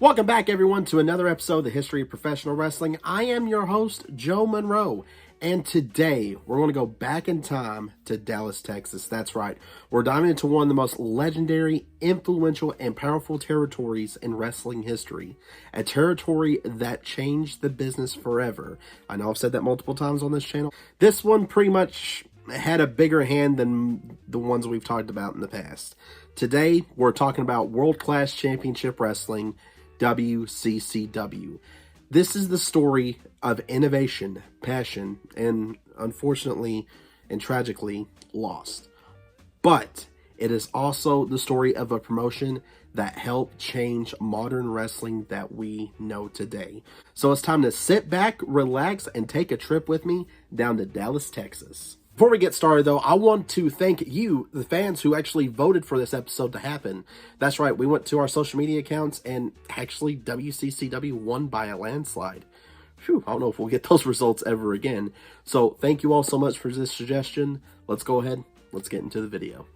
Welcome back, everyone, to another episode of the History of Professional Wrestling. I am your host, Joe Monroe, and today we're going to go back in time to Dallas, Texas. That's right. We're diving into one of the most legendary, influential, and powerful territories in wrestling history. A territory that changed the business forever. I know I've said that multiple times on this channel. This one pretty much had a bigger hand than the ones we've talked about in the past. Today, we're talking about World Class Championship Wrestling, WCCW. This is the story of innovation, passion, and unfortunately and tragically lost. But it is also the story of a promotion that helped change modern wrestling that we know today. So it's time to sit back, relax, and take a trip with me down to Dallas, Texas. Before we get started, though, I want to thank you, the fans who actually voted for this episode to happen. That's right, we went to our social media accounts, and actually WCCW won by a landslide. Phew, I don't know if we'll get those results ever again. So thank you all so much for this suggestion. Let's go ahead, let's get into the video.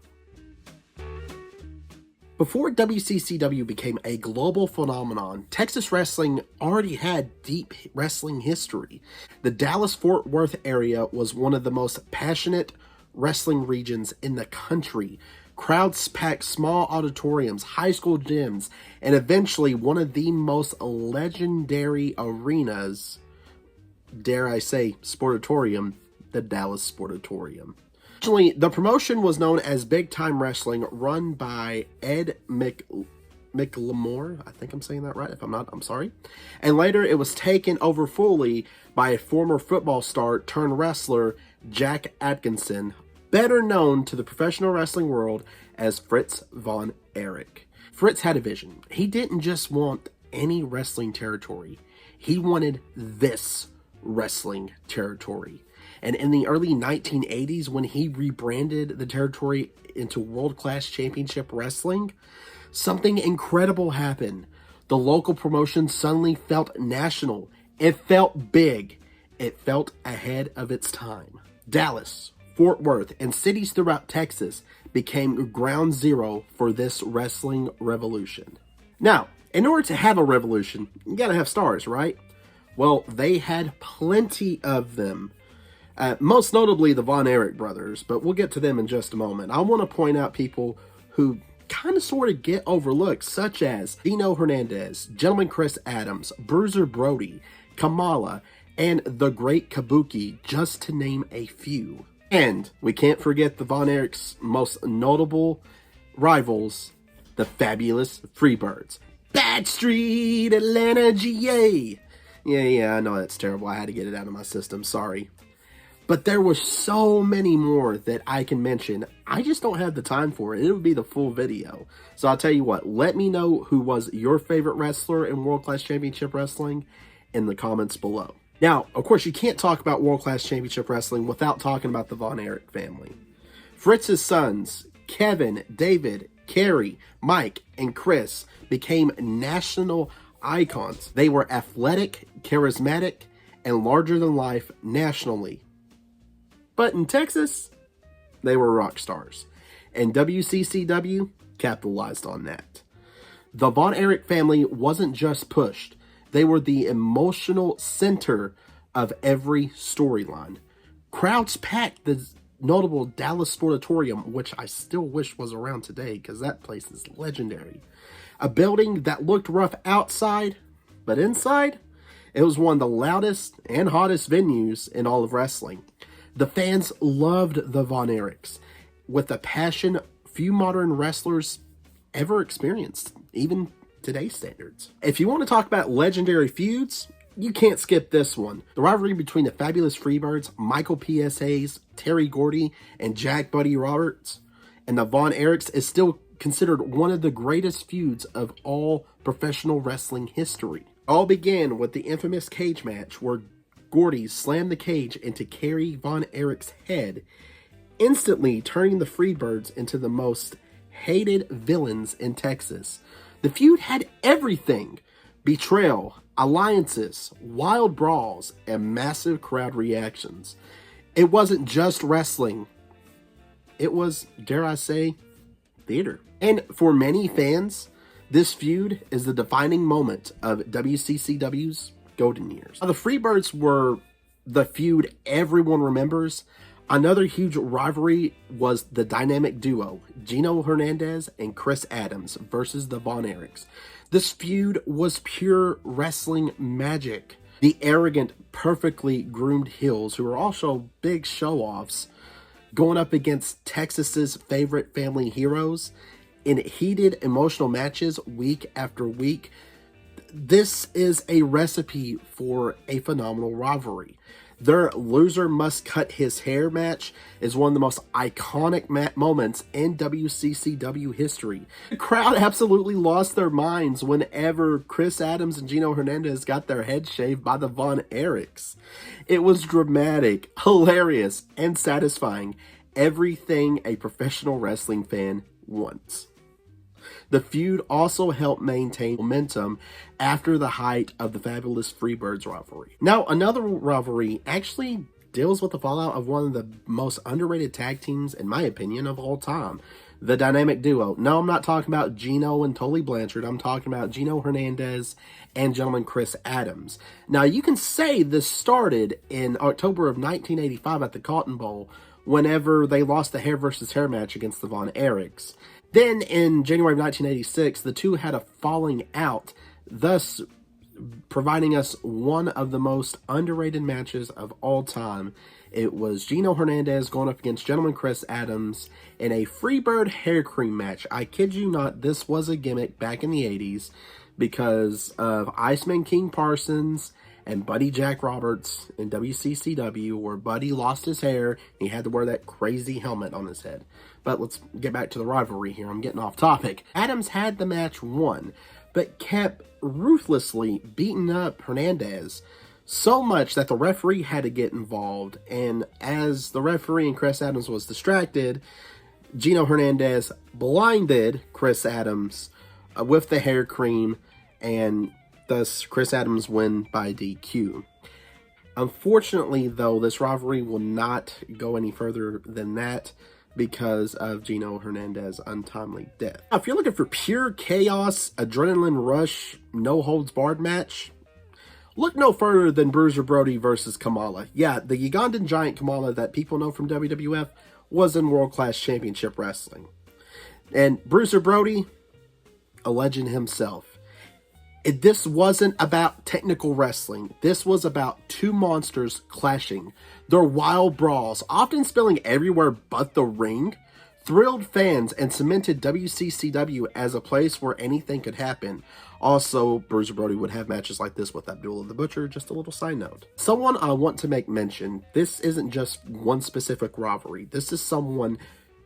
Before WCCW became a global phenomenon, Texas wrestling already had deep wrestling history. The Dallas-Fort Worth area was one of the most passionate wrestling regions in the country. Crowds packed small auditoriums, high school gyms, and eventually one of the most legendary arenas, dare I say, Sportatorium, the Dallas Sportatorium. Originally, the promotion was known as Big Time Wrestling, run by Ed McLemore. I think I'm saying that right. If I'm not, I'm sorry. And later, it was taken over fully by a former football star turned wrestler, Jack Atkinson, better known to the professional wrestling world as Fritz von Erich. Fritz had a vision. He didn't just want any wrestling territory. He wanted this wrestling territory. And in the early 1980s, when he rebranded the territory into World Class Championship Wrestling, something incredible happened. The local promotion suddenly felt national. It felt big. It felt ahead of its time. Dallas, Fort Worth, and cities throughout Texas became ground zero for this wrestling revolution. Now, in order to have a revolution, you gotta have stars, right? Well, they had plenty of them. Most notably the Von Erich brothers, but we'll get to them in just a moment. I want to point out people who kind of sort of get overlooked, such as Dino Hernandez, Gentleman Chris Adams, Bruiser Brody, Kamala, and the Great Kabuki, just to name a few. And we can't forget the Von Erichs' most notable rivals, the fabulous Freebirds. Bad Street, Atlanta, GA. Yeah, I know that's terrible. I had to get it out of my system, sorry. But there were so many more that I can mention. I just don't have the time for it. It would be the full video. So I'll tell you what, let me know who was your favorite wrestler in World Class Championship Wrestling in the comments below. Now, of course, you can't talk about World Class Championship Wrestling without talking about the Von Erich family. Fritz's sons, Kevin, David, Kerry, Mike, and Chris, became national icons. They were athletic, charismatic, and larger than life nationally. But in Texas, they were rock stars, and WCCW capitalized on that. The Von Erich family wasn't just pushed. They were the emotional center of every storyline. Crowds packed the notable Dallas Sportatorium, which I still wish was around today because that place is legendary. A building that looked rough outside, but inside, it was one of the loudest and hottest venues in all of wrestling. The fans loved the Von Erichs with a passion few modern wrestlers ever experienced, even today's standards. If you want to talk about legendary feuds, you can't skip this one. The rivalry between the fabulous Freebirds, Michael P.S. Hayes, Terry Gordy, and Jack Buddy Roberts, and the Von Erichs is still considered one of the greatest feuds of all professional wrestling history. All began with the infamous cage match where Gordy slammed the cage into Kerry Von Erich's head, instantly turning the Freebirds into the most hated villains in Texas. The feud had everything: betrayal, alliances, wild brawls, and massive crowd reactions. It wasn't just wrestling. It was, dare I say, theater. And for many fans, This feud is the defining moment of WCCW's golden years. Now, the Freebirds were the feud everyone remembers. Another huge rivalry was the dynamic duo, Gino Hernandez and Chris Adams versus the Von Erichs. This feud was pure wrestling magic. The arrogant, perfectly groomed heels, who were also big show-offs, going up against Texas's favorite family heroes in heated, emotional matches week after week. This is a recipe for a phenomenal rivalry. Their loser must cut his hair match is one of the most iconic moments in WCCW history. The crowd absolutely lost their minds whenever Chris Adams and Gino Hernandez got their heads shaved by the Von Erichs. It was dramatic, hilarious, and satisfying. Everything a professional wrestling fan wants. The feud also helped maintain momentum after the height of the fabulous Freebirds rivalry. Now, another rivalry actually deals with the fallout of one of the most underrated tag teams, in my opinion, of all time. The dynamic duo. No, I'm not talking about Gino and Tully Blanchard. I'm talking about Gino Hernandez and gentleman Chris Adams. Now, you can say this started in October of 1985 at the Cotton Bowl, whenever they lost the hair versus hair match against the Von Erichs. Then, in January of 1986, the two had a falling out, thus providing us one of the most underrated matches of all time. It was Gino Hernandez going up against gentleman Chris Adams in a Freebird hair cream match. I kid you not, this was a gimmick back in the 80s because of Iceman King Parsons and Buddy Jack Roberts in WCCW, where Buddy lost his hair. He had to wear that crazy helmet on his head. But let's get back to the rivalry here. I'm getting off topic. Adams had the match won, but kept ruthlessly beating up Hernandez so much that the referee had to get involved. And as the referee and Chris Adams was distracted, Gino Hernandez blinded Chris Adams with the hair cream, and thus Chris Adams win by DQ. Unfortunately, though, this rivalry will not go any further than that because of Gino Hernandez's untimely death. Now, if you're looking for pure chaos, adrenaline rush, no holds barred match, look no further than Bruiser Brody versus Kamala. Yeah, the Ugandan giant Kamala that people know from WWF was in World Class Championship Wrestling. And Bruiser Brody, a legend himself. This wasn't about technical wrestling. This was about two monsters clashing. Their wild brawls, often spilling everywhere but the ring, thrilled fans and cemented WCCW as a place where anything could happen. Also, Bruiser Brody would have matches like this with Abdullah the Butcher, just a little side note. Someone I want to make mention, this isn't just one specific rivalry. This is someone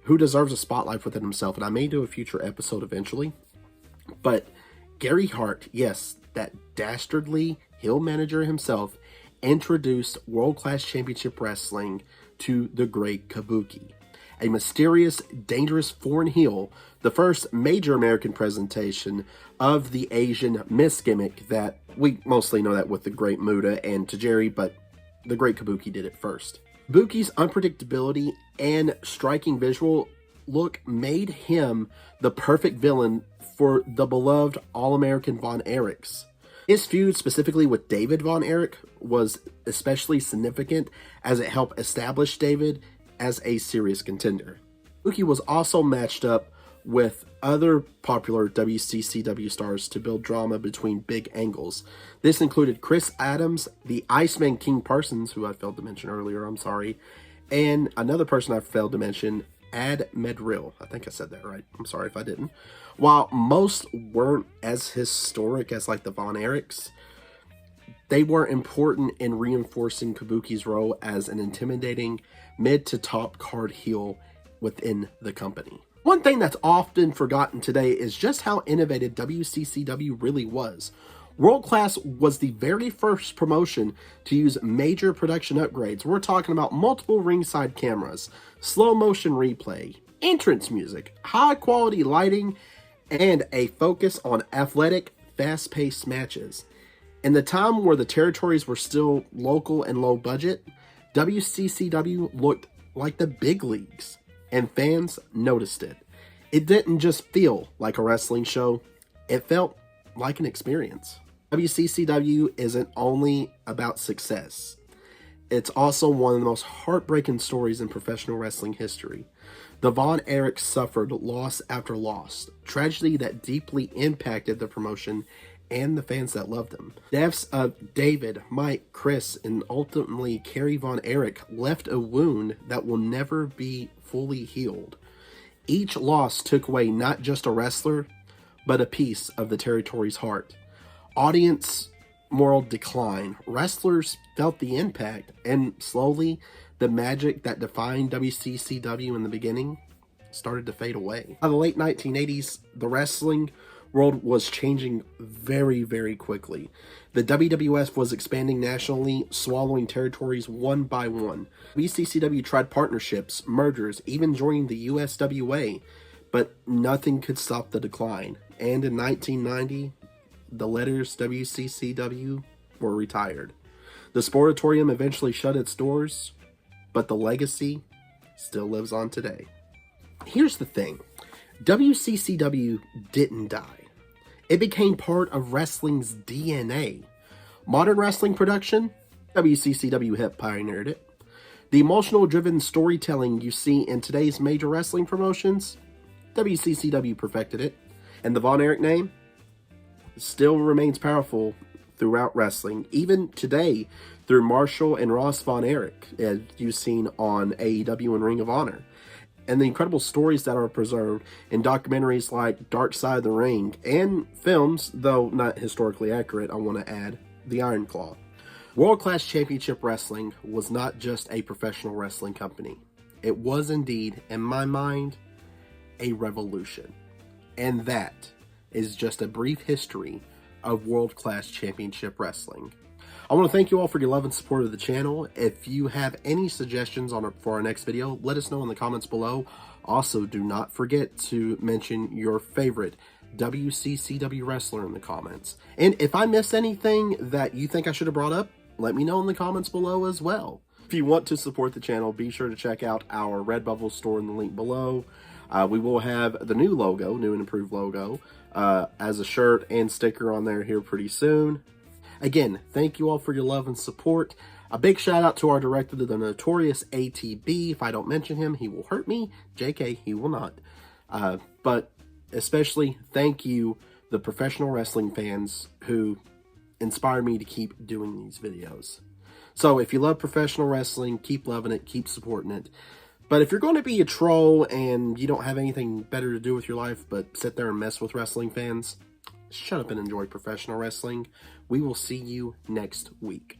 who deserves a spotlight within himself, and I may do a future episode eventually. But Gary Hart, yes, that dastardly heel manager himself, introduced World Class Championship Wrestling to the Great Kabuki, a mysterious, dangerous foreign heel, the first major American presentation of the Asian Miss gimmick that we mostly know that with the Great Muta and Tajiri, but the Great Kabuki did it first. Kabuki's unpredictability and striking visual look made him the perfect villain for the beloved All-American Von Erichs. His feud specifically with David Von Erich was especially significant as it helped establish David as a serious contender. Kabuki was also matched up with other popular WCCW stars to build drama between big angles. This included Chris Adams, the Iceman King Parsons, who I failed to mention earlier, I'm sorry, and another person I failed to mention, Ad Medril. I think I said that right. I'm sorry if I didn't. While most weren't as historic as like the Von Erichs, they were important in reinforcing Kabuki's role as an intimidating mid to top card heel within the company. One thing that's often forgotten today is just how innovative WCCW really was. World Class was the very first promotion to use major production upgrades. We're talking about multiple ringside cameras, slow motion replay, entrance music, high quality lighting, and a focus on athletic, fast-paced matches. In the time where the territories were still local and low budget, WCCW looked like the big leagues, and fans noticed it. It didn't just feel like a wrestling show, It felt like an experience. WCCW isn't only about success. It's also one of the most heartbreaking stories in professional wrestling history. The Von Erichs suffered loss after loss, tragedy that deeply impacted the promotion and the fans that loved them. Deaths of David, Mike, Chris, and ultimately Kerry Von Erich left a wound that will never be fully healed. Each loss took away not just a wrestler, but a piece of the territory's heart. Audience moral decline. Wrestlers felt the impact, and slowly, the magic that defined WCCW in the beginning started to fade away. By the late 1980s, the wrestling world was changing very, very quickly. The WWF was expanding nationally, swallowing territories one by one. WCCW tried partnerships, mergers, even joining the USWA, but nothing could stop the decline. And in 1990, the letters WCCW were retired. The Sportatorium eventually shut its doors, but the legacy still lives on today. Here's the thing. WCCW didn't die. It became part of wrestling's DNA. Modern wrestling production, WCCW helped pioneered it. The emotional-driven storytelling you see in today's major wrestling promotions, WCCW perfected it. And the Von Erich name still remains powerful throughout wrestling, even today through Marshall and Ross Von Erich, as you've seen on AEW and Ring of Honor. And the incredible stories that are preserved in documentaries like Dark Side of the Ring, and films, though not historically accurate, I want to add, The Iron Claw. World Class Championship Wrestling was not just a professional wrestling company. It was indeed, in my mind, a revolution. And that is just a brief history of World Class Championship Wrestling. I want to thank you all for your love and support of the channel. If you have any suggestions for our next video, let us know in the comments below. Also, do not forget to mention your favorite WCCW wrestler in the comments. And if I missed anything that you think I should have brought up, let me know in the comments below as well. If you want to support the channel, be sure to check out our Redbubble store in the link below. We will have the new logo, new and improved logo, as a shirt and sticker on there here pretty soon. Again, thank you all for your love and support. A big shout out to our director, the notorious ATB. If I don't mention him, he will hurt me. JK, he will not. But especially thank you, the professional wrestling fans who inspire me to keep doing these videos. So if you love professional wrestling, keep loving it, keep supporting it. But if you're going to be a troll and you don't have anything better to do with your life but sit there and mess with wrestling fans, shut up and enjoy professional wrestling. We will see you next week.